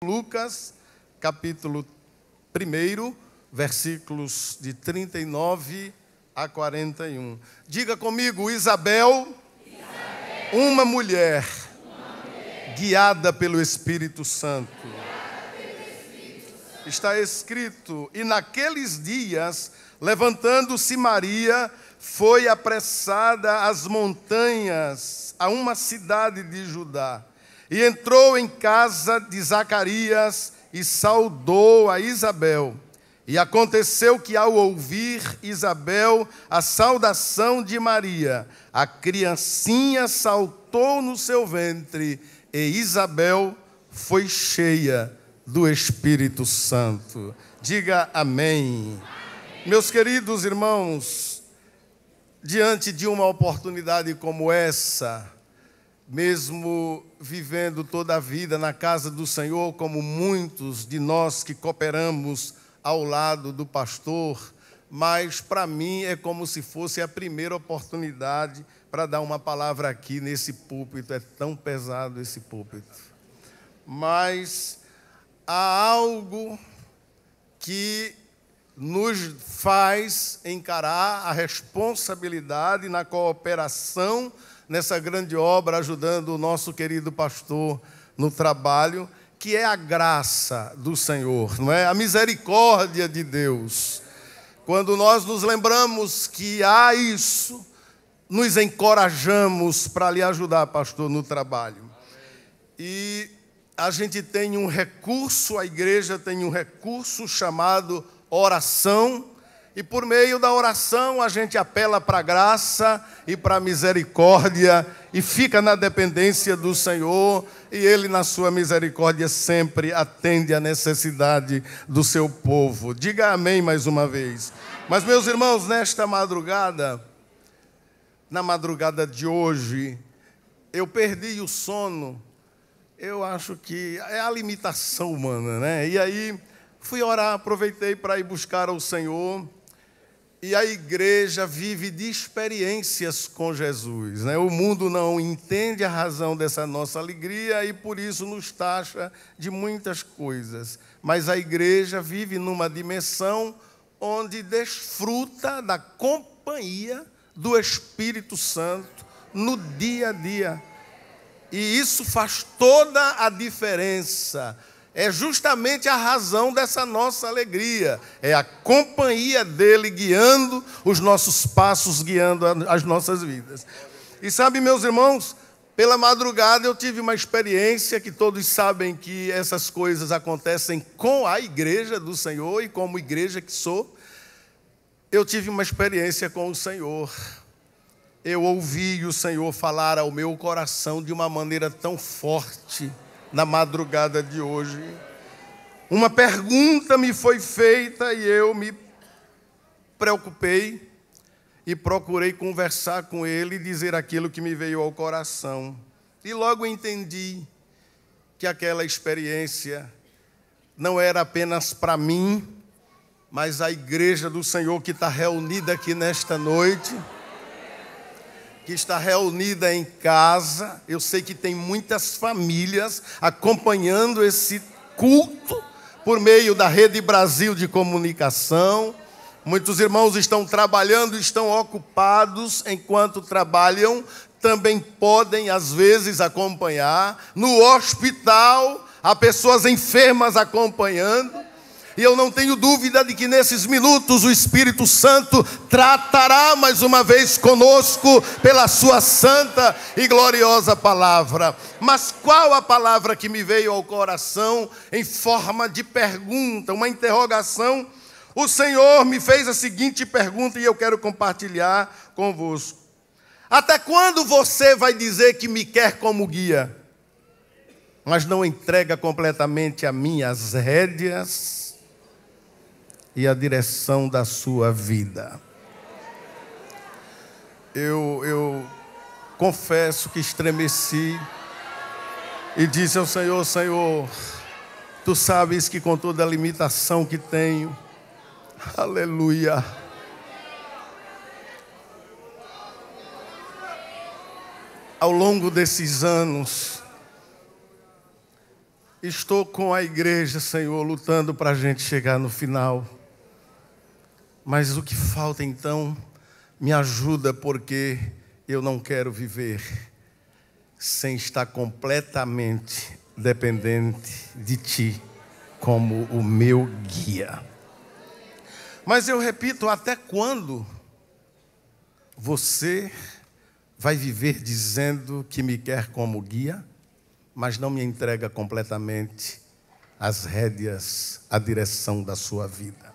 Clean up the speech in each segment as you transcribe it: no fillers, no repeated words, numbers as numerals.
Lucas, capítulo 1, versículos de 39 a 41. Diga comigo, Isabel, uma mulher guiada pelo Espírito Santo. Está escrito, e naqueles dias, levantando-se Maria, foi apressada às montanhas, a uma cidade de Judá, e entrou em casa de Zacarias e saudou a Isabel. E aconteceu que, ao ouvir Isabel a saudação de Maria, a criancinha saltou no seu ventre, e Isabel foi cheia do Espírito Santo. Diga amém. Meus queridos irmãos, diante de uma oportunidade como essa, mesmo vivendo toda a vida na casa do Senhor, como muitos de nós que cooperamos ao lado do pastor, mas para mim é como se fosse a primeira oportunidade para dar uma palavra aqui nesse púlpito. É tão pesado esse púlpito. Mas há algo que nos faz encarar a responsabilidade na cooperação nessa grande obra, ajudando o nosso querido pastor no trabalho, que é a graça do Senhor, não é? A misericórdia de Deus. Quando nós nos lembramos que há isso, nos encorajamos para lhe ajudar, pastor, no trabalho. E a gente tem um recurso, a igreja tem um recurso chamado oração, e por meio da oração a gente apela para a graça e para a misericórdia e fica na dependência do Senhor, e Ele, na sua misericórdia, sempre atende a necessidade do seu povo. Diga amém mais uma vez. Mas, meus irmãos, nesta madrugada, na madrugada de hoje, eu perdi o sono. Eu acho que é a limitação humana, né? E aí fui orar, aproveitei para ir buscar ao Senhor. E a igreja vive de experiências com Jesus, né? O mundo não entende a razão dessa nossa alegria e por isso nos taxa de muitas coisas. Mas a igreja vive numa dimensão onde desfruta da companhia do Espírito Santo no dia a dia. E isso faz toda a diferença. É justamente a razão dessa nossa alegria. É a companhia dele guiando os nossos passos, guiando as nossas vidas. E sabe, meus irmãos, pela madrugada eu tive uma experiência que todos sabem que essas coisas acontecem com a igreja do Senhor, e como igreja que sou, eu tive uma experiência com o Senhor. Eu ouvi o Senhor falar ao meu coração de uma maneira tão forte na madrugada de hoje. Uma pergunta me foi feita e eu me preocupei e procurei conversar com ele e dizer aquilo que me veio ao coração. E logo entendi que aquela experiência não era apenas para mim, mas a igreja do Senhor que está reunida aqui nesta noite, que está reunida em casa. Eu sei que tem muitas famílias acompanhando esse culto por meio da Rede Brasil de Comunicação. Muitos irmãos estão trabalhando, estão ocupados enquanto trabalham, também podem às vezes acompanhar. No hospital, há pessoas enfermas acompanhando. E eu não tenho dúvida de que nesses minutos o Espírito Santo tratará mais uma vez conosco pela sua santa e gloriosa palavra. Mas qual a palavra que me veio ao coração em forma de pergunta, uma interrogação? O Senhor me fez a seguinte pergunta e eu quero compartilhar convosco. Até quando você vai dizer que me quer como guia, mas não entrega completamente a mim as rédeas e a direção da sua vida? Eu confesso que estremeci e disse ao Senhor: Senhor, Tu sabes que com toda a limitação que tenho, aleluia, ao longo desses anos, Estou com a igreja, Senhor, lutando para a gente chegar no final. Mas o que falta então, me ajuda, porque eu não quero viver sem estar completamente dependente de Ti como o meu guia. Mas eu repito, até quando você vai viver dizendo que me quer como guia, mas não me entrega completamente as rédeas, a direção da sua vida?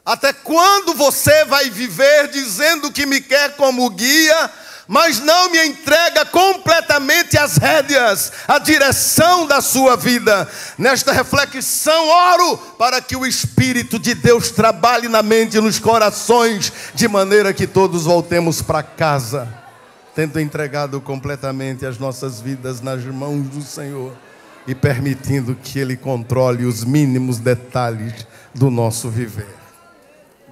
Até quando você vai viver dizendo que me quer como guia, mas não me entrega completamente as rédeas, a direção da sua vida? Nesta reflexão, oro para que o Espírito de Deus trabalhe na mente e nos corações, de maneira que todos voltemos para casa, tendo entregado completamente as nossas vidas nas mãos do Senhor e permitindo que Ele controle os mínimos detalhes do nosso viver.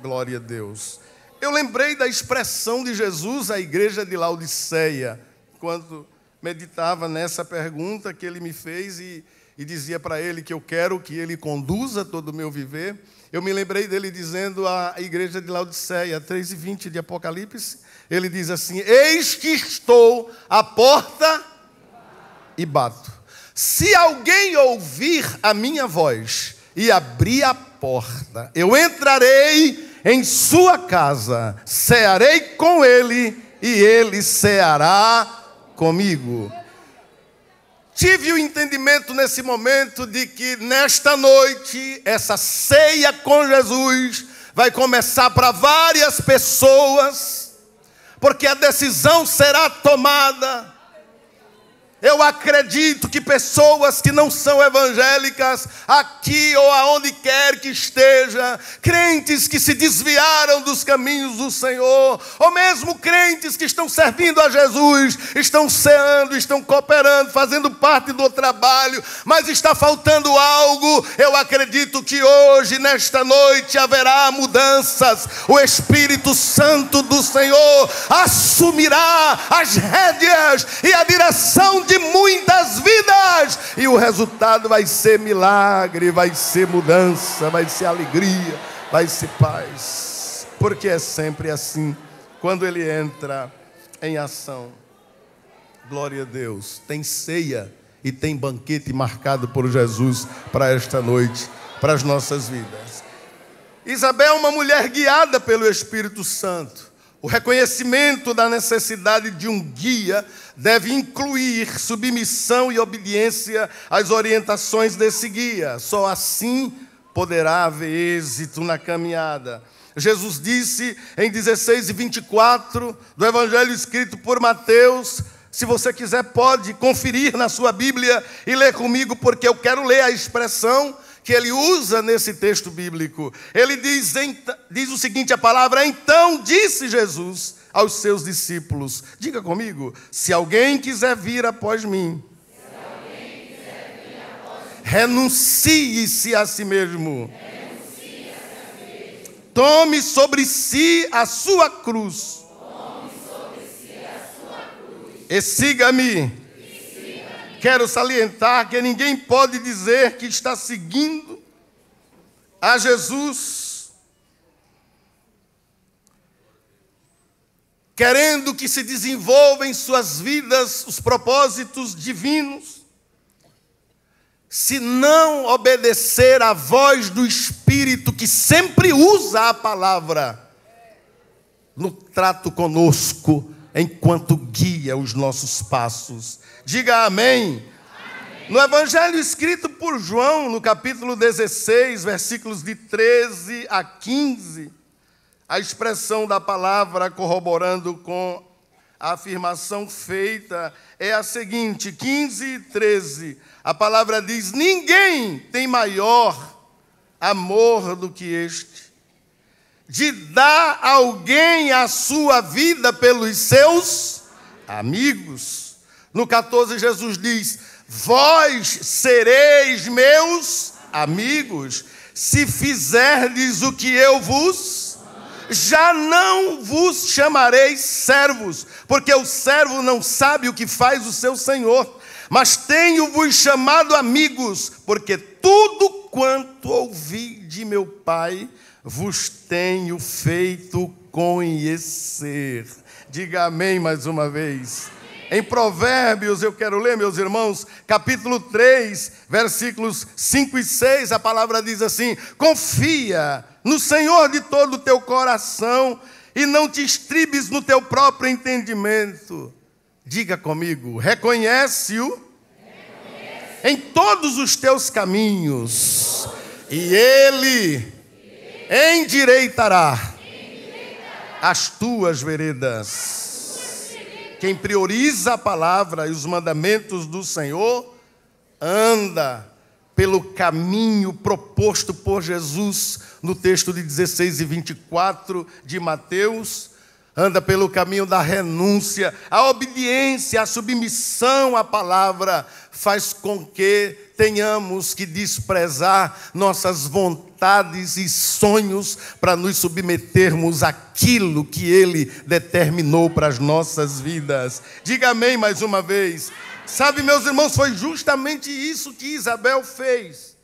Glória a Deus. Eu lembrei da expressão de Jesus à igreja de Laodiceia, quando meditava nessa pergunta que ele me fez e dizia para ele que eu quero que ele conduza todo o meu viver. Eu me lembrei dele dizendo à igreja de Laodiceia, 3:20 de Apocalipse, ele diz assim: eis que estou à porta e bato. Se alguém ouvir a minha voz e abrir a porta, eu entrarei em sua casa, cearei com ele e ele ceará comigo. Tive o entendimento nesse momento de que nesta noite, essa ceia com Jesus vai começar para várias pessoas, porque a decisão será tomada. Eu acredito que pessoas que não são evangélicas, aqui ou aonde quer que esteja, crentes que se desviaram dos caminhos do Senhor, ou mesmo crentes que estão servindo a Jesus, estão ceando, estão cooperando, fazendo parte do trabalho, mas está faltando algo. Eu acredito que hoje, nesta noite, haverá mudanças. O Espírito Santo do Senhor assumirá as rédeas e a direção de muitas vidas, e o resultado vai ser milagre, vai ser mudança, vai ser alegria, vai ser paz, porque é sempre assim quando Ele entra em ação. Glória a Deus. Tem ceia e tem banquete marcado por Jesus para esta noite, para as nossas vidas. Isabel é uma mulher guiada pelo Espírito Santo. O reconhecimento da necessidade de um guia deve incluir submissão e obediência às orientações desse guia. Só assim poderá haver êxito na caminhada. Jesus disse em 16:24 do Evangelho escrito por Mateus. Se você quiser, pode conferir na sua Bíblia e ler comigo, porque eu quero ler a expressão que ele usa nesse texto bíblico. Ele diz o seguinte, a palavra: então disse Jesus aos seus discípulos, diga comigo, se alguém quiser vir após mim, renuncie-se a si mesmo, tome sobre si a sua cruz, e siga-me. Quero salientar que ninguém pode dizer que está seguindo a Jesus querendo que se desenvolva em suas vidas os propósitos divinos, se não obedecer à voz do Espírito, que sempre usa a palavra no trato conosco, enquanto guia os nossos passos. Diga amém. Amém. No Evangelho escrito por João, no capítulo 16, versículos de 13 a 15, a expressão da palavra corroborando com a afirmação feita é a seguinte, 15 e 13, a palavra diz: ninguém tem maior amor do que este, de dar alguém a sua vida pelos seus amigos. No 14, Jesus diz: vós sereis meus amigos, se fizerdes o que eu vos, já não vos chamareis servos, porque o servo não sabe o que faz o seu senhor. Mas tenho-vos chamado amigos, porque tudo quanto ouvi de meu Pai vos tenho feito conhecer. Diga amém mais uma vez. Em Provérbios, eu quero ler, meus irmãos, capítulo 3, versículos 5 e 6, a palavra diz assim: confia no Senhor de todo o teu coração e não te estribes no teu próprio entendimento. Diga comigo, reconhece-o em todos os teus caminhos e Ele endireitará as tuas veredas. Quem prioriza a palavra e os mandamentos do Senhor, anda pelo caminho proposto por Jesus no texto de 16 e 24 de Mateus, anda pelo caminho da renúncia. A obediência, a submissão à palavra faz com que tenhamos que desprezar nossas vontades e sonhos para nos submetermos àquilo que Ele determinou para as nossas vidas. Diga amém mais uma vez. Sabe, meus irmãos, foi justamente isso que Isabel fez.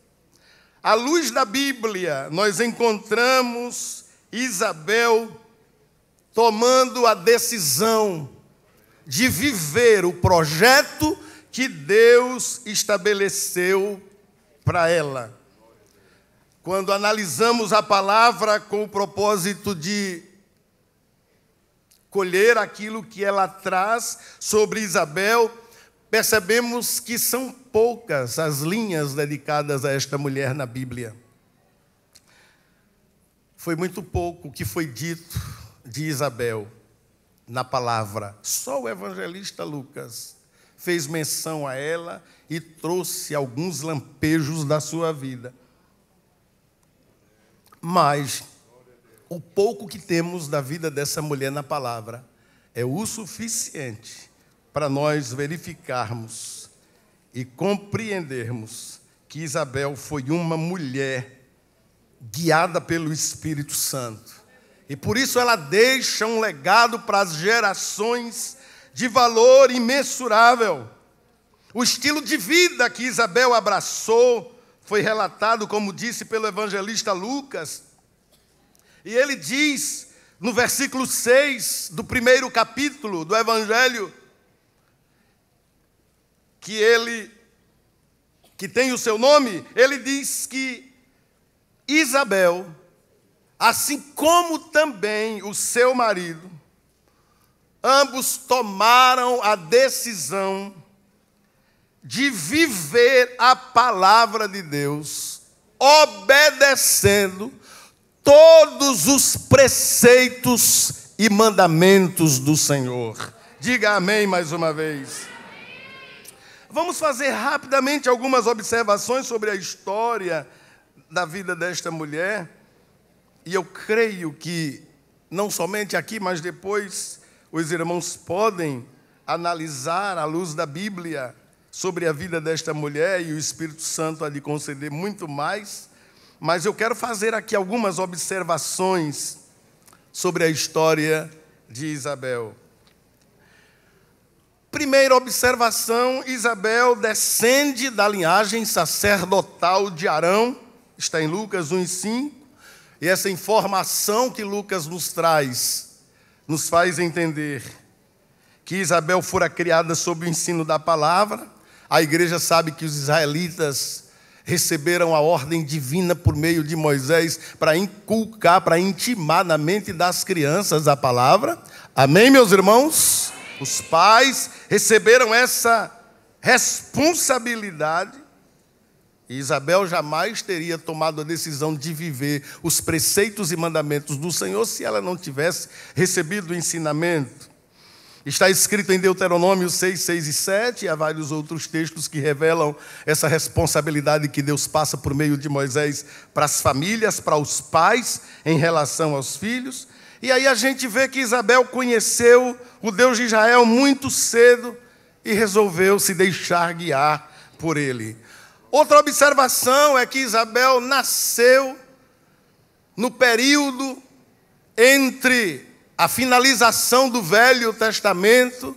À luz da Bíblia, nós encontramos Isabel tomando a decisão de viver o projeto que Deus estabeleceu para ela. Quando analisamos a palavra com o propósito de colher aquilo que ela traz sobre Isabel, percebemos que são poucas as linhas dedicadas a esta mulher na Bíblia. Foi muito pouco o que foi dito de Isabel na palavra. Só o evangelista Lucas fez menção a ela e trouxe alguns lampejos da sua vida. Mas o pouco que temos da vida dessa mulher na palavra é o suficiente para nós verificarmos e compreendermos que Isabel foi uma mulher guiada pelo Espírito Santo. E por isso ela deixa um legado para as gerações de valor imensurável. O estilo de vida que Isabel abraçou foi relatado, como disse, pelo evangelista Lucas. E ele diz, no versículo 6 do primeiro capítulo do Evangelho, que tem o seu nome, ele diz que Isabel, assim como também o seu marido, ambos tomaram a decisão de viver a palavra de Deus, obedecendo todos os preceitos e mandamentos do Senhor. Diga amém mais uma vez. Vamos fazer rapidamente algumas observações sobre a história da vida desta mulher. E eu creio que, não somente aqui, mas depois, os irmãos podem analisar à luz da Bíblia sobre a vida desta mulher, e o Espírito Santo há de conceder muito mais. Mas eu quero fazer aqui algumas observações sobre a história de Isabel. Primeira observação: Isabel descende da linhagem sacerdotal de Arão, está em Lucas 1:5, e essa informação que Lucas nos traz, nos faz entender que Isabel fora criada sob o ensino da palavra. A igreja sabe que os israelitas receberam a ordem divina por meio de Moisés para inculcar, para intimar na mente das crianças a palavra. Amém, meus irmãos? Os pais receberam essa responsabilidade. E Isabel jamais teria tomado a decisão de viver os preceitos e mandamentos do Senhor se ela não tivesse recebido o ensinamento. Está escrito em Deuteronômio 6, 6 e 7, e há vários outros textos que revelam essa responsabilidade que Deus passa por meio de Moisés para as famílias, para os pais, em relação aos filhos. E aí a gente vê que Isabel conheceu o Deus de Israel muito cedo e resolveu se deixar guiar por ele. Outra observação é que Isabel nasceu no período entre a finalização do Velho Testamento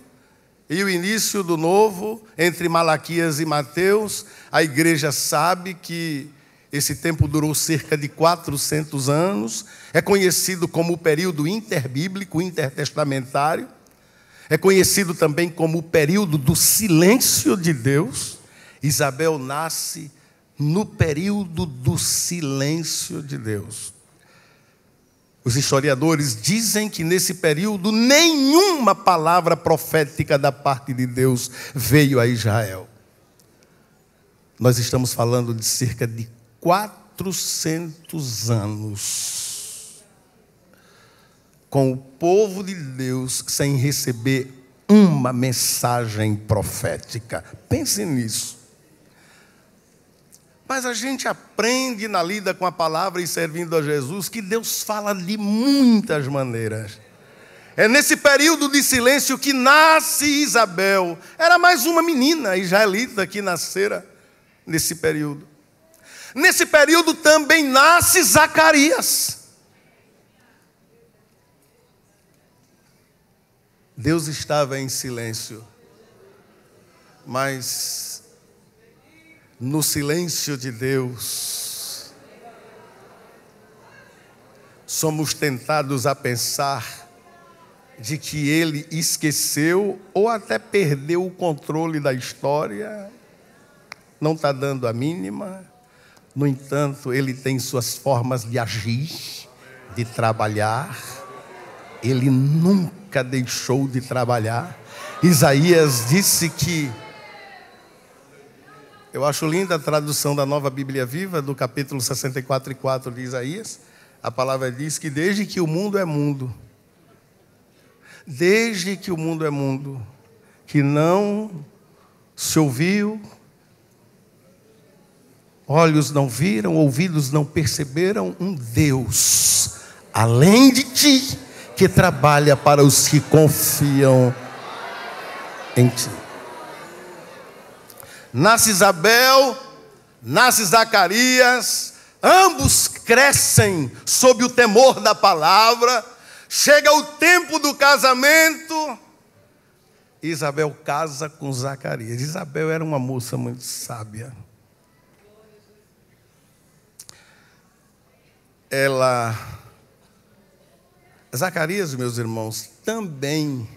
e o início do novo, entre Malaquias e Mateus, a igreja sabe que esse tempo durou cerca de 400 anos, é conhecido como o período interbíblico, intertestamentário, é conhecido também como o período do silêncio de Deus. Isabel nasce no período do silêncio de Deus. Os historiadores dizem que nesse período nenhuma palavra profética da parte de Deus veio a Israel. Nós estamos falando de cerca de 400 anos com o povo de Deus sem receber uma mensagem profética. Pense nisso. Mas a gente aprende na lida com a palavra e servindo a Jesus que Deus fala de muitas maneiras. É nesse período de silêncio que nasce Isabel. Era mais uma menina israelita que nascera nesse período. Nesse período também nasce Zacarias. Deus estava em silêncio, mas no silêncio de Deus, somos tentados a pensar de que Ele esqueceu ou até perdeu o controle da história, não está dando a mínima. No entanto, Ele tem suas formas de agir, de trabalhar. Ele nunca deixou de trabalhar. Isaías disse que... Eu acho linda a tradução da Nova Bíblia Viva, do capítulo 64:4 de Isaías. A palavra diz que desde que o mundo é mundo, desde que o mundo é mundo, que não se ouviu, olhos não viram, ouvidos não perceberam, um Deus, além de ti, que trabalha para os que confiam em ti. Nasce Isabel, nasce Zacarias, ambos crescem sob o temor da palavra. Chega o tempo do casamento, Isabel casa com Zacarias. Isabel era uma moça muito sábia. Zacarias, meus irmãos, também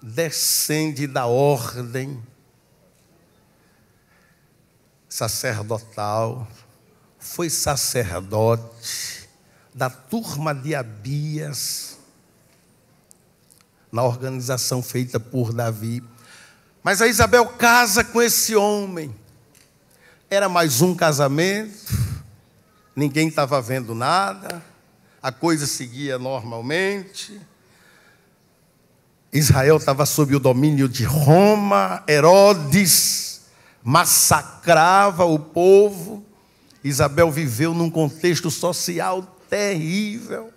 descende da ordem sacerdotal, foi sacerdote da turma de Abias, na organização feita por Davi. Mas a Isabel casa com esse homem. Era mais um casamento, ninguém estava vendo nada, a coisa seguia normalmente. Israel estava sob o domínio de Roma, Herodes massacrava o povo. Isabel viveu num contexto social terrível.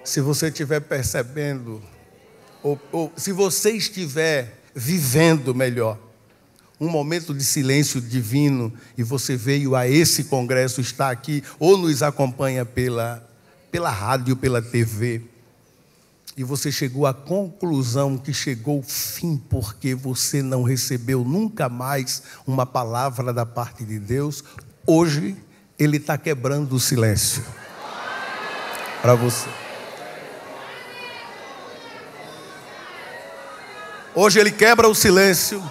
Se você estiver percebendo, ou se você estiver vivendo melhor, um momento de silêncio divino, e você veio a esse congresso, está aqui, ou nos acompanha pela rádio, pela TV, e você chegou à conclusão que chegou o fim porque você não recebeu nunca mais uma palavra da parte de Deus, hoje Ele está quebrando o silêncio para você. Hoje Ele quebra o silêncio,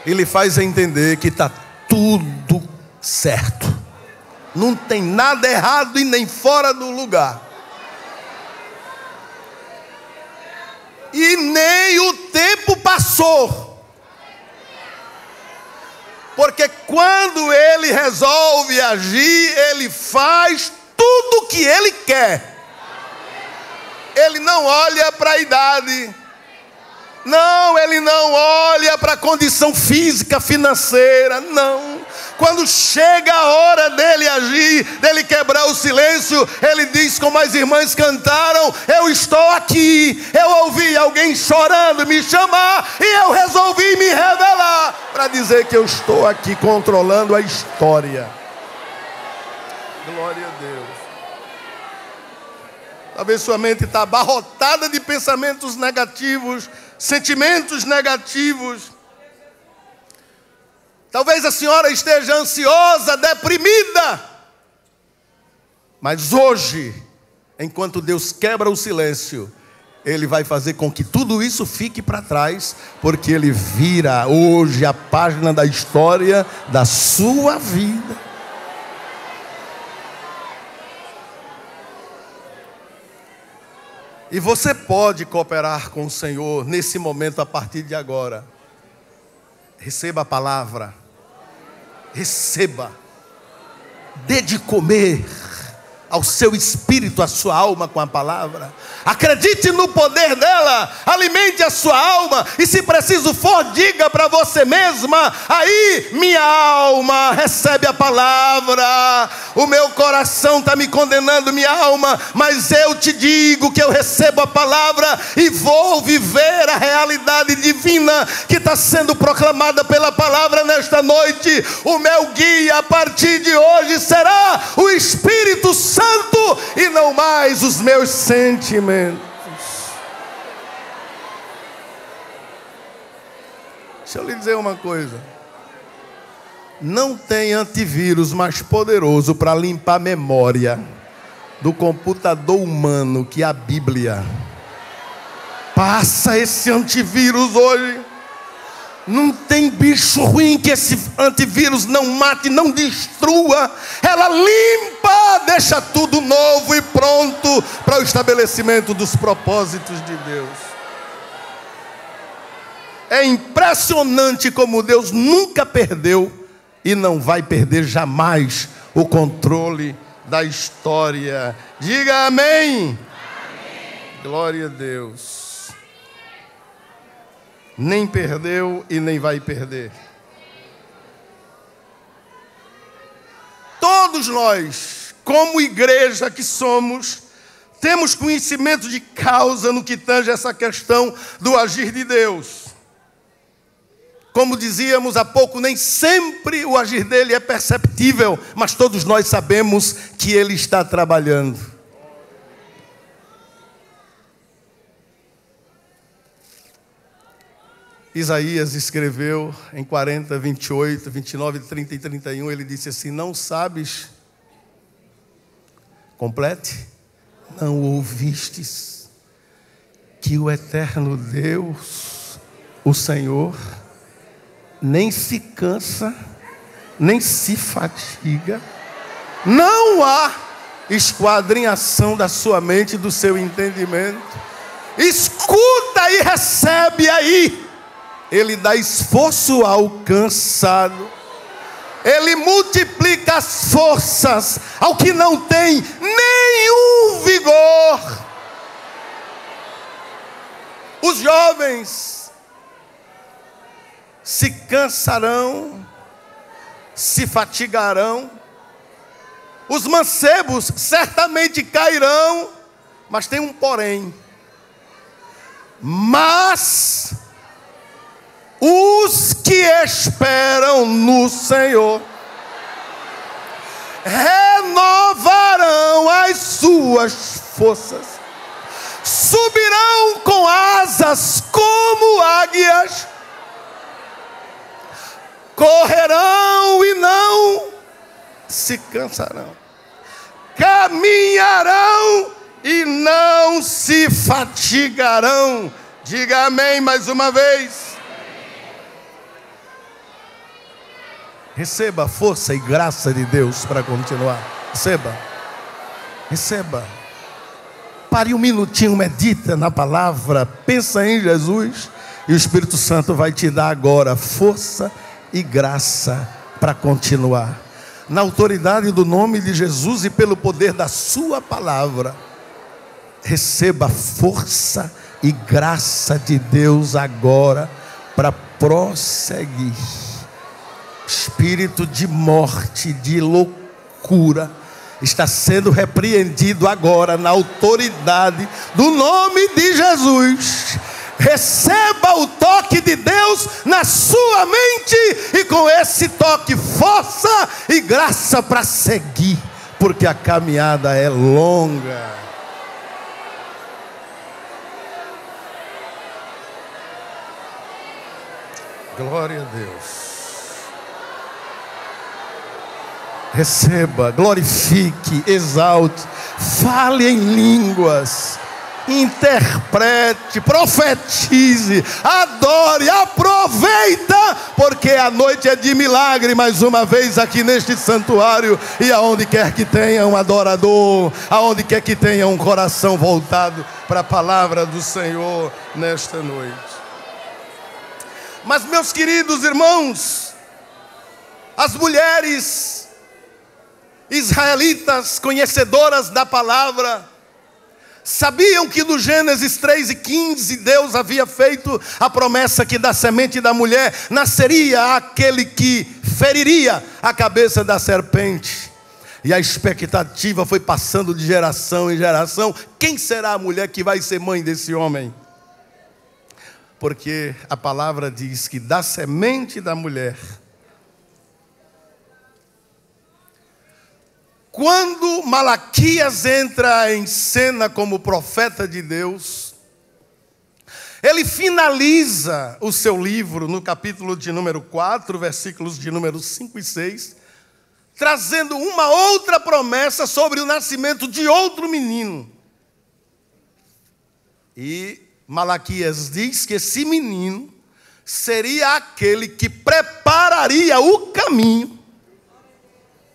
Ele faz entender que está tudo certo, não tem nada errado e nem fora do lugar. E nem o tempo passou. Porque quando Ele resolve agir, Ele faz tudo o que Ele quer. Ele não olha para a idade. Não, Ele não olha para a condição física, financeira, não. Quando chega a hora dele agir, dele quebrar o silêncio, Ele diz como as irmãs cantaram: eu estou aqui. Eu ouvi alguém chorando me chamar e eu resolvi me revelar para dizer que eu estou aqui controlando a história. Glória a Deus. Talvez sua mente está abarrotada de pensamentos negativos, sentimentos negativos. Talvez a senhora esteja ansiosa, deprimida. Mas hoje, enquanto Deus quebra o silêncio, Ele vai fazer com que tudo isso fique para trás, porque Ele vira hoje a página da história da sua vida. E você pode cooperar com o Senhor nesse momento a partir de agora. Receba a palavra. Receba. Dê de comer ao seu espírito, à sua alma com a palavra. Acredite no poder dela, alimente a sua alma, e se preciso for, diga para você mesma: aí minha alma recebe a palavra, o meu coração está me condenando, minha alma, mas eu te digo que eu recebo a palavra e vou viver a realidade divina que está sendo proclamada pela palavra nesta noite. O meu guia a partir de hoje será o Espírito Santo e não mais os meus sentimentos. Deixa eu lhe dizer uma coisa. Não tem antivírus mais poderoso para limpar a memória do computador humano que a Bíblia. Passa esse antivírus hoje. Não tem bicho ruim que esse antivírus não mate, não destrua. Ela limpa, deixa tudo novo e pronto para o estabelecimento dos propósitos de Deus. É impressionante como Deus nunca perdeu e não vai perder jamais o controle da história. Diga amém. Amém. Glória a Deus. Nem perdeu e nem vai perder. Todos nós, como igreja que somos, temos conhecimento de causa no que tange essa questão do agir de Deus. Como dizíamos há pouco, nem sempre o agir dele é perceptível, mas todos nós sabemos que ele está trabalhando. Isaías escreveu em 40, 28, 29, 30 e 31, ele disse assim: não sabes, complete, não ouvistes que o eterno Deus, o Senhor, nem se cansa, nem se fatiga, não há esquadrinhação da sua mente, do seu entendimento. Escuta e recebe aí. Ele dá esforço ao cansado. Ele multiplica as forças ao que não tem nenhum vigor. Os jovens se cansarão, se fatigarão. Os mancebos certamente cairão, mas tem um porém. Mas os que esperam no Senhor renovarão as suas forças, subirão com asas como águias, correrão e não se cansarão, caminharão e não se fatigarão. Diga amém mais uma vez. Receba a força e graça de Deus para continuar. Receba. Receba. Pare um minutinho, medita na palavra, pensa em Jesus, e o Espírito Santo vai te dar agora força e graça para continuar. Na autoridade do nome de Jesus e pelo poder da sua palavra, receba força e graça de Deus agora para prosseguir. Espírito de morte, de loucura, está sendo repreendido agora na autoridade do nome de Jesus. Receba o toque de Deus na sua mente e com esse toque força e graça para seguir, porque a caminhada é longa. Glória a Deus. Receba, glorifique, exalte, fale em línguas, interprete, profetize, adore, aproveita, porque a noite é de milagre mais uma vez aqui neste santuário, e aonde quer que tenha um adorador, aonde quer que tenha um coração voltado para a palavra do Senhor nesta noite. Mas, meus queridos irmãos, as mulheres israelitas, conhecedoras da palavra, sabiam que no Gênesis 3:15 Deus havia feito a promessa que da semente da mulher nasceria aquele que feriria a cabeça da serpente. E a expectativa foi passando de geração em geração. Quem será a mulher que vai ser mãe desse homem? Porque a palavra diz que da semente da mulher. Quando Malaquias entra em cena como profeta de Deus, ele finaliza o seu livro no capítulo de número 4, versículos de número 5 e 6, trazendo uma outra promessa sobre o nascimento de outro menino. E Malaquias diz que esse menino seria aquele que prepararia o caminho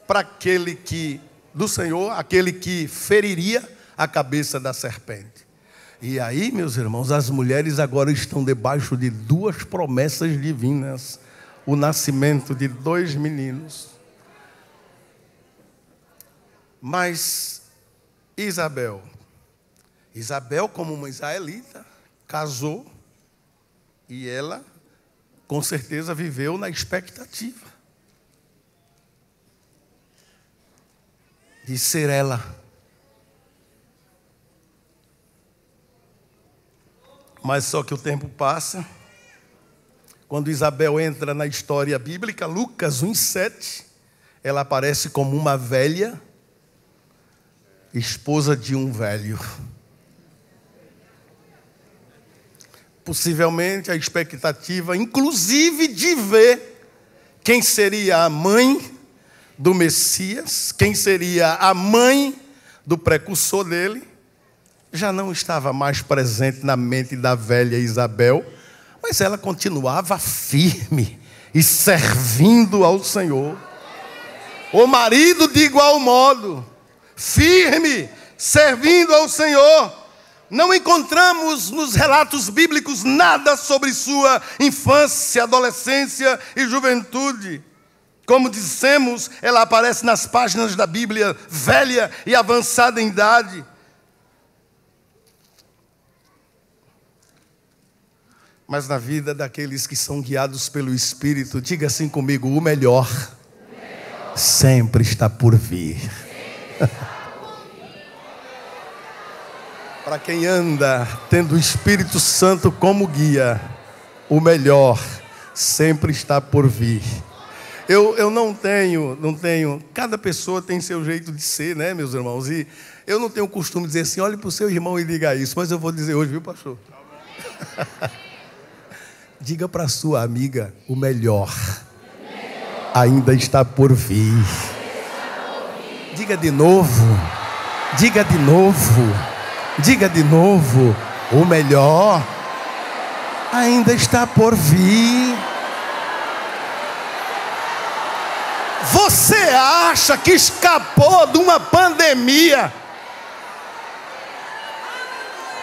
para aquele que, do Senhor, aquele que feriria a cabeça da serpente. E aí, meus irmãos, as mulheres agora estão debaixo de duas promessas divinas: o nascimento de dois meninos. Mas Isabel, como uma israelita, casou, e ela, com certeza, viveu na expectativa de ser ela. Mas só que o tempo passa. Quando Isabel entra na história bíblica, Lucas 1:7, ela aparece como uma velha, esposa de um velho. Possivelmente a expectativa, inclusive, de ver quem seria a mãe do Messias, quem seria a mãe do precursor dele, já não estava mais presente na mente da velha Isabel, mas ela continuava firme e servindo ao Senhor. O marido, de igual modo, firme, servindo ao Senhor. Não encontramos nos relatos bíblicos nada sobre sua infância, adolescência e juventude. Como dissemos, ela aparece nas páginas da Bíblia velha e avançada em idade. Mas na vida daqueles que são guiados pelo Espírito, diga assim comigo: o melhor sempre está por vir. Para quem anda tendo o Espírito Santo como guia, o melhor sempre está por vir. Eu não tenho, cada pessoa tem seu jeito de ser, né, meus irmãos? E eu não tenho o costume de dizer assim: olhe para o seu irmão e diga isso, mas eu vou dizer hoje, viu, pastor? Diga para a sua amiga: o melhor ainda está por vir. Diga de novo, diga de novo. Diga de novo: o melhor ainda está por vir. Você acha que escapou de uma pandemia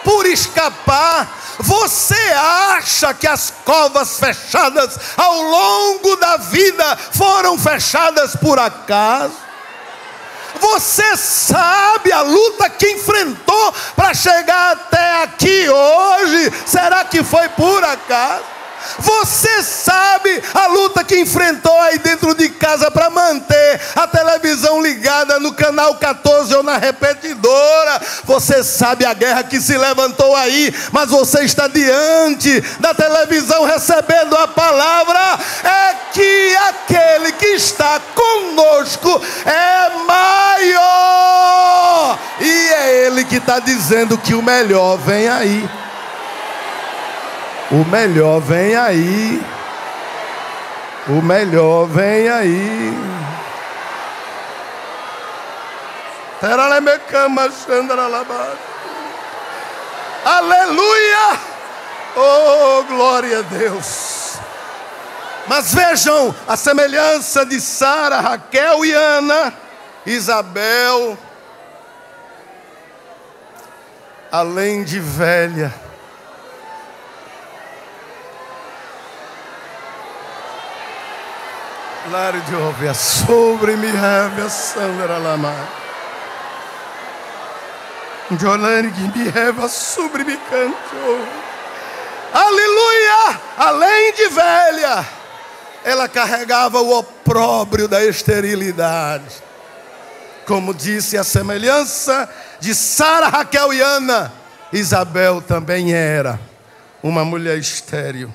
por escapar? Você acha que as covas fechadas ao longo da vida foram fechadas por acaso? Você sabe a luta que enfrentou para chegar até aqui hoje? Será que foi por acaso? Você sabe a luta que enfrentou aí dentro de casa para manter a televisão ligada no canal 14 ou na repetidora? Você sabe a guerra que se levantou aí, mas você está diante da televisão recebendo a palavra. É que aquele que está conosco é maior, e é Ele que está dizendo que o melhor vem aí. O melhor vem aí. O melhor vem aí. Aleluia! Oh, glória a Deus! Mas vejam a semelhança de Sara, Raquel e Ana, Isabel, além de velha, Lário de ouvir sobre me a Sandra Lamar. Jolane que me reva sobre me canto. Aleluia! Além de velha, ela carregava o opróbrio da esterilidade. Como disse, a semelhança de Sara, Raquel e Ana, Isabel também era uma mulher estéril.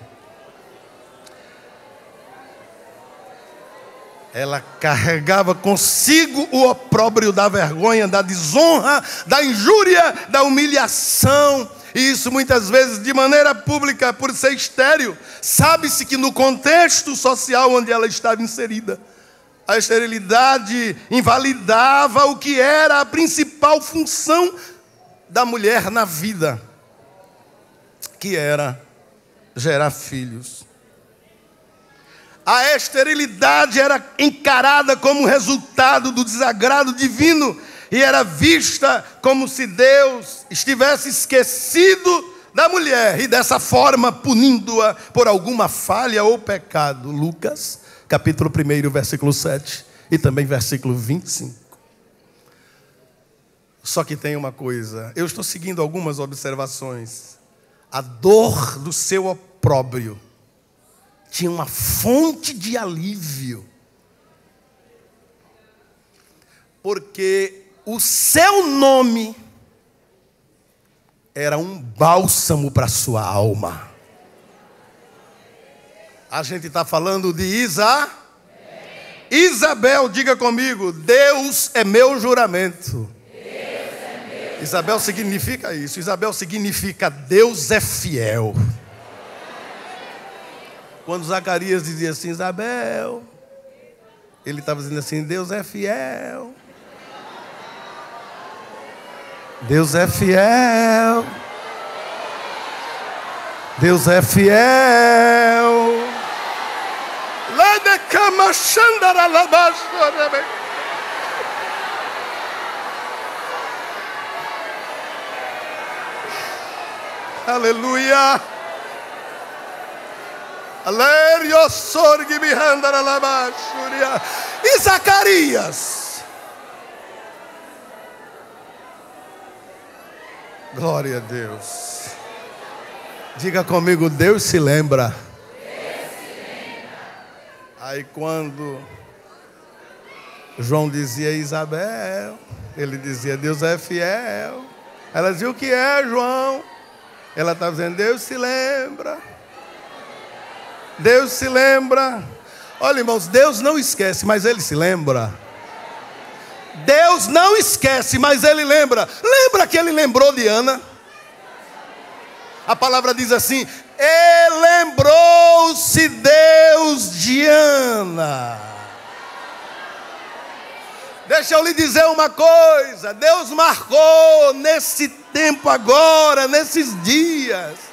Ela carregava consigo o opróbrio da vergonha, da desonra, da injúria, da humilhação. E isso muitas vezes de maneira pública, por ser estéril. Sabe-se que no contexto social onde ela estava inserida, a esterilidade invalidava o que era a principal função da mulher na vida, que era gerar filhos. A esterilidade era encarada como resultado do desagrado divino e era vista como se Deus estivesse esquecido da mulher e dessa forma punindo-a por alguma falha ou pecado. Lucas, capítulo 1, versículo 7 e também versículo 25. Só que tem uma coisa, eu estou seguindo algumas observações. A dor do seu opróbrio tinha uma fonte de alívio, porque o seu nome era um bálsamo para a sua alma. A gente está falando de Isabel, diga comigo, Deus é meu juramento. Isabel significa isso, Isabel significa Deus é fiel. Quando Zacarias dizia assim, Isabel, ele estava dizendo assim, Deus é fiel. Deus é fiel. Deus é fiel. Lá de cama, xandara, labaixo, aleluia. E Zacarias, glória a Deus. Diga comigo, Deus se lembra. Aí quando João dizia Isabel, ele dizia Deus é fiel. Ela dizia, o que é, João? Ela estava dizendo, Deus se lembra. Deus se lembra. Olha, irmãos, Deus não esquece, mas Ele se lembra. Deus não esquece, mas Ele lembra. Lembra que Ele lembrou de Ana? A palavra diz assim, e lembrou-se Deus de Ana. Deixa eu lhe dizer uma coisa, Deus marcou nesse tempo agora, nesses dias,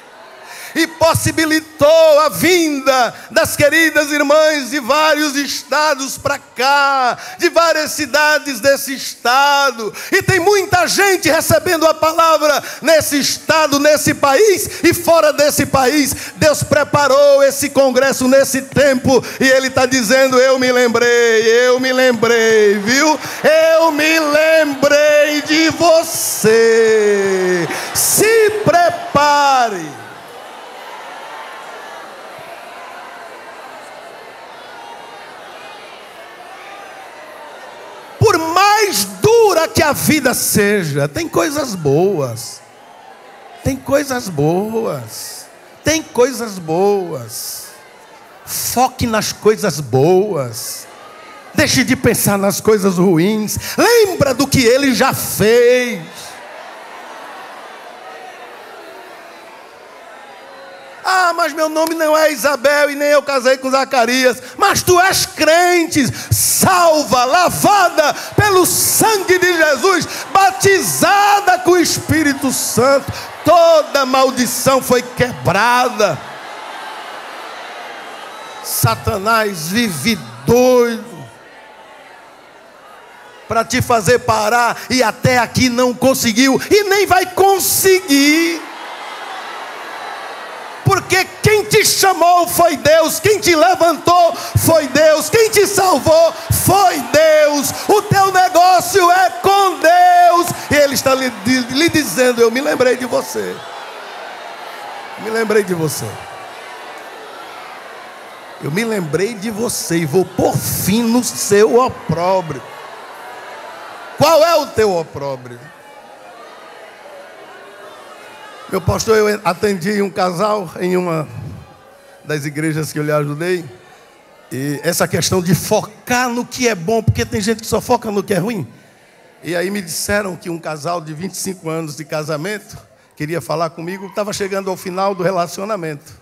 e possibilitou a vinda das queridas irmãs de vários estados para cá, de várias cidades desse estado, e tem muita gente recebendo a palavra nesse estado, nesse país e fora desse país. Deus preparou esse congresso nesse tempo, e Ele está dizendo, eu me lembrei, viu? Eu me lembrei de você. Se prepare. Por mais dura que a vida seja, tem coisas boas. Tem coisas boas. Tem coisas boas. Foque nas coisas boas. Deixe de pensar nas coisas ruins. Lembra do que Ele já fez. mas meu nome não é Isabel e nem eu casei com Zacarias. Mas tu és crente, salva, lavada pelo sangue de Jesus, batizada com o Espírito Santo. Toda maldição foi quebrada. Satanás vive doido para te fazer parar, e até aqui não conseguiu, e nem vai conseguir. Porque quem te chamou foi Deus, quem te levantou foi Deus, quem te salvou foi Deus. O teu negócio é com Deus. E Ele está lhe dizendo: eu me lembrei de você. Me lembrei de você. Eu me lembrei de você e vou pôr fim no seu opróbrio. Qual é o teu opróbrio? Meu pastor, eu atendi um casal em uma das igrejas que eu lhe ajudei. E essa questão de focar no que é bom, porque tem gente que só foca no que é ruim. E aí me disseram que um casal de 25 anos de casamento queria falar comigo, estava chegando ao final do relacionamento.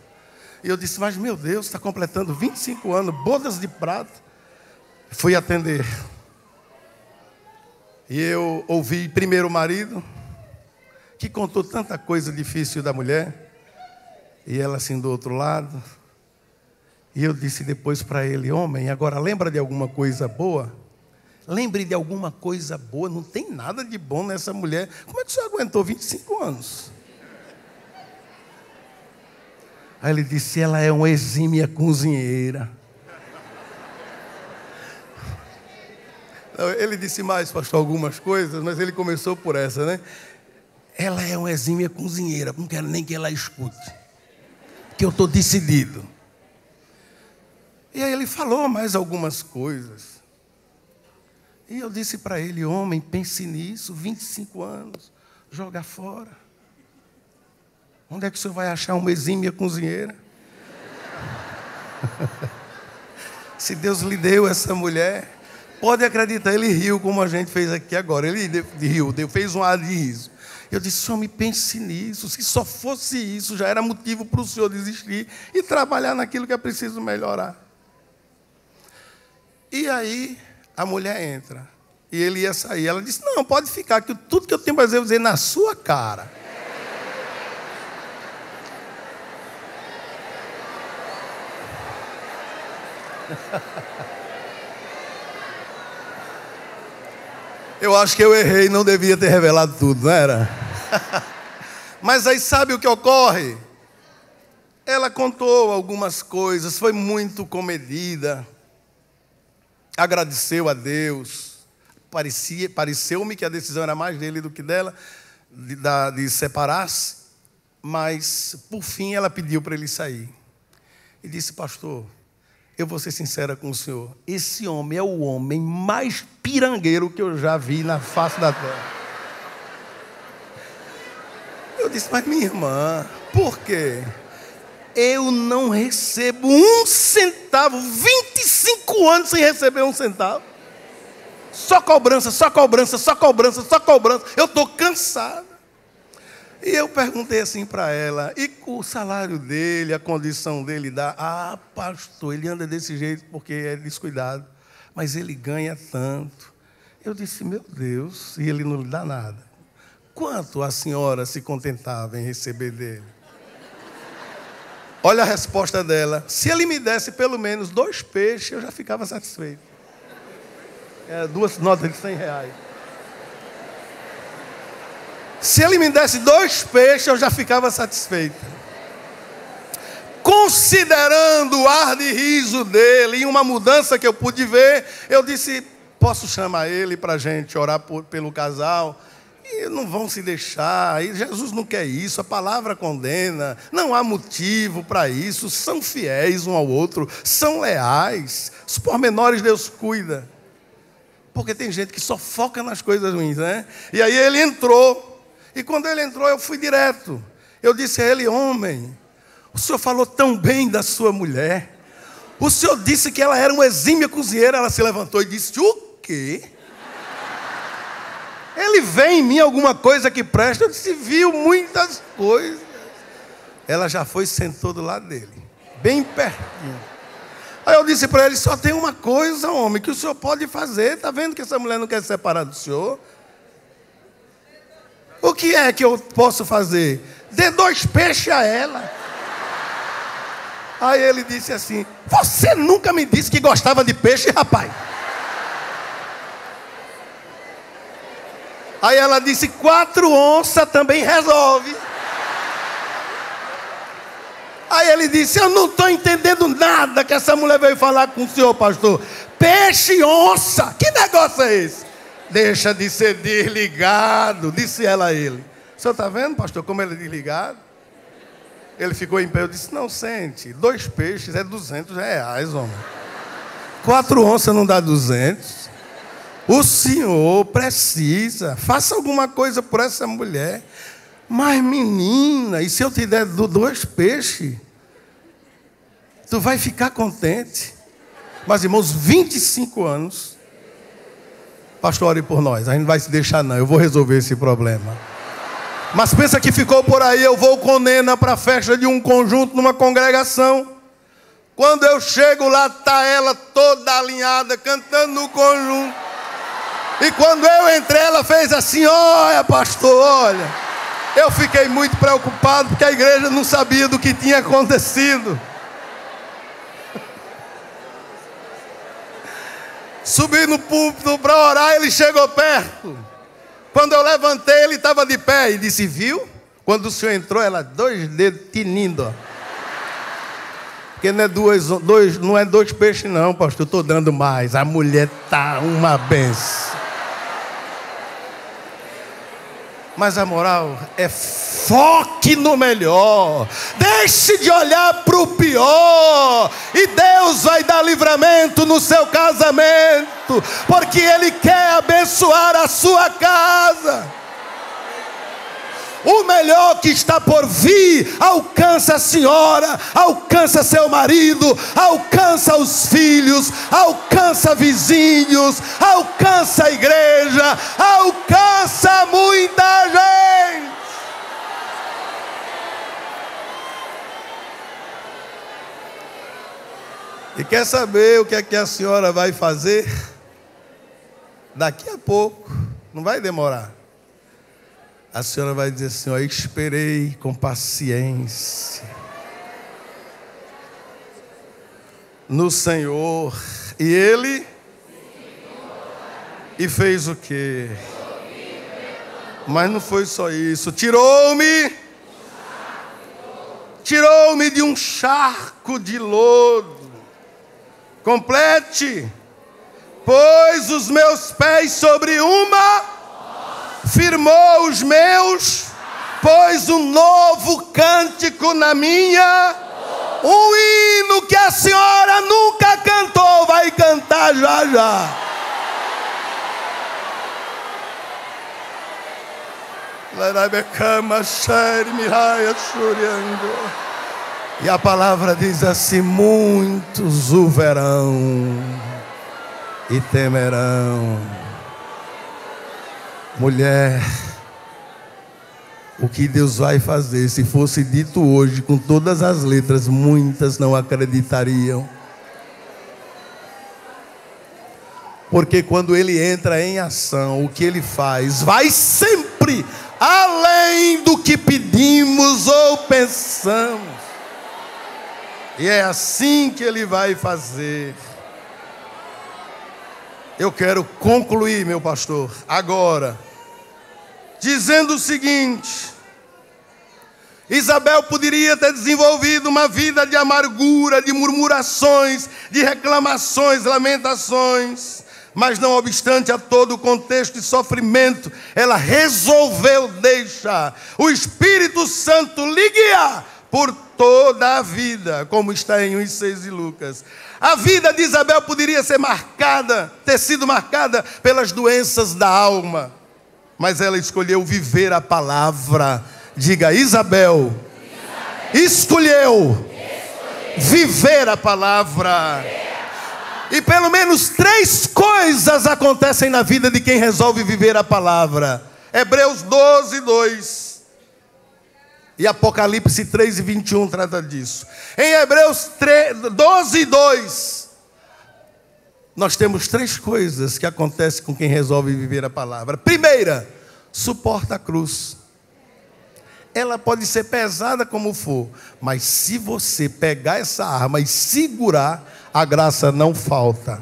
E eu disse: mas meu Deus, está completando 25 anos, bodas de prata. Fui atender. E eu ouvi primeiro o marido, que contou tanta coisa difícil da mulher, e ela assim do outro lado. E eu disse depois para ele: homem, agora lembra de alguma coisa boa? Lembre de alguma coisa boa. Não tem nada de bom nessa mulher. Como é que o senhor aguentou 25 anos? Aí ele disse: ela é uma exímia cozinheira. Ele disse mais, pastor, algumas coisas, mas ele começou por essa, né? Ela é uma exímia cozinheira, não quero nem que ela escute, porque eu estou decidido. E aí ele falou mais algumas coisas. E eu disse para ele: homem, pense nisso, 25 anos, joga fora. Onde é que o senhor vai achar uma exímia cozinheira? Se Deus lhe deu essa mulher, pode acreditar, ele riu como a gente fez aqui agora. Ele riu, fez um ar de riso. Eu disse: homem, pense nisso. Se só fosse isso, já era motivo para o senhor desistir e trabalhar naquilo que é preciso melhorar. E aí a mulher entra. E ele ia sair. Ela disse: não, pode ficar, que tudo que eu tenho para dizer, eu vou dizer na sua cara. Eu acho que eu errei, não devia ter revelado tudo, não era? Mas aí sabe o que ocorre? Ela contou algumas coisas, foi muito comedida, agradeceu a Deus. Pareceu-me que a decisão era mais dele do que dela, de separar-se, mas por fim ela pediu para ele sair. E disse: pastor, eu vou ser sincera com o senhor, esse homem é o homem mais pirangueiro que eu já vi na face da terra. Eu disse: mas minha irmã, por quê? Eu não recebo um centavo, 25 anos sem receber um centavo. Só cobrança, só cobrança, só cobrança, só cobrança. Eu estou cansado. E eu perguntei assim para ela: e o salário dele, a condição dele dá? Ah, pastor, ele anda desse jeito porque é descuidado, mas ele ganha tanto. Eu disse: meu Deus, e ele não lhe dá nada. Quanto a senhora se contentava em receber dele? Olha a resposta dela: se ele me desse pelo menos 2 peixes, eu já ficava satisfeito. 2 notas de R$100. Se ele me desse 2 peixes, eu já ficava satisfeito. Considerando o ar de riso dele e uma mudança que eu pude ver, eu disse: posso chamar ele para a gente orar pelo casal? E não vão se deixar, e Jesus não quer isso, a palavra condena, não há motivo para isso, são fiéis um ao outro, são leais, os pormenores Deus cuida. Porque tem gente que só foca nas coisas ruins, né? E aí ele entrou, e quando ele entrou eu fui direto. Eu disse a ele: homem, o senhor falou tão bem da sua mulher, o senhor disse que ela era uma exímia cozinheira. Ela se levantou e disse: o quê? Ele vê em mim alguma coisa que presta? Eu disse: viu muitas coisas. ela já foi e sentou do lado dele, bem pertinho. Aí eu disse para ele, só tem uma coisa, homem, que o senhor pode fazer. Está vendo que essa mulher não quer se separar do senhor? O que é que eu posso fazer? Dê 2 peixes a ela. Aí ele disse assim, você nunca me disse que gostava de peixe, rapaz? Aí ela disse, 4 onças também resolve. Aí ele disse, eu não estou entendendo nada que essa mulher veio falar com o senhor, pastor. Peixe e onça, que negócio é esse? Deixa de ser desligado, disse ela a ele. O senhor está vendo, pastor, como ele é desligado? Ele ficou em pé, eu disse, não, sente, 2 peixes é R$200, homem. 4 onças não dá 200. O senhor precisa, faça alguma coisa por essa mulher. Mas menina, e se eu te der 2 peixes? Tu vai ficar contente. Mas irmãos, 25 anos. Pastor, ore por nós, a gente não vai se deixar não, eu vou resolver esse problema. Mas pensa que ficou por aí, eu vou com Nena para a festa de um conjunto, numa congregação. Quando eu chego lá, está ela toda alinhada, cantando no conjunto. E quando eu entrei, ela fez assim, olha pastor, olha. Eu fiquei muito preocupado, porque a igreja não sabia do que tinha acontecido. Subi no púlpito para orar, ele chegou perto. Quando eu levantei, ele estava de pé e disse, viu? Quando o senhor entrou, ela 2 dedos tinindo. Porque não é 2 peixes não, pastor, eu estou dando mais. A mulher está uma benção. Mas a moral é foque no melhor. Deixe de olhar para o pior. E Deus vai dar livramento no seu casamento. Porque Ele quer abençoar a sua casa. O melhor que está por vir alcança a senhora, alcança seu marido, alcança os filhos, alcança vizinhos, alcança a igreja, alcança muita gente. E quer saber o que é que a senhora vai fazer? Daqui a pouco, não vai demorar. A senhora vai dizer assim, ó, esperei com paciência no Senhor. E Ele? E fez o quê? Mas não foi só isso. Tirou-me de um charco de lodo. Complete. Pôs os meus pés sobre uma... Firmou os meus, pôs um novo cântico na minha, um hino que a senhora nunca cantou, vai cantar já já. E a palavra diz assim, muitos o verão e temerão. Mulher, o que Deus vai fazer, se fosse dito hoje com todas as letras, muitas não acreditariam. Porque quando Ele entra em ação, o que Ele faz vai sempre além do que pedimos ou pensamos. E é assim que Ele vai fazer. Eu quero concluir, meu pastor, agora, dizendo o seguinte: Isabel poderia ter desenvolvido uma vida de amargura, de murmurações, de reclamações, lamentações, mas não obstante a todo o contexto de sofrimento, ela resolveu deixar o Espírito Santo lhe guiar por toda a vida, como está em 1:6 de Lucas. A vida de Isabel poderia ter sido marcada pelas doenças da alma, mas ela escolheu viver a palavra. Diga, Isabel escolheu viver a palavra. E pelo menos 3 coisas acontecem na vida de quem resolve viver a palavra. Hebreus 12:2. E Apocalipse 3:21 trata disso. Em Hebreus 12:2, nós temos 3 coisas que acontecem com quem resolve viver a palavra. Primeira, suporta a cruz. Ela pode ser pesada como for, mas se você pegar essa arma e segurar, a graça não falta.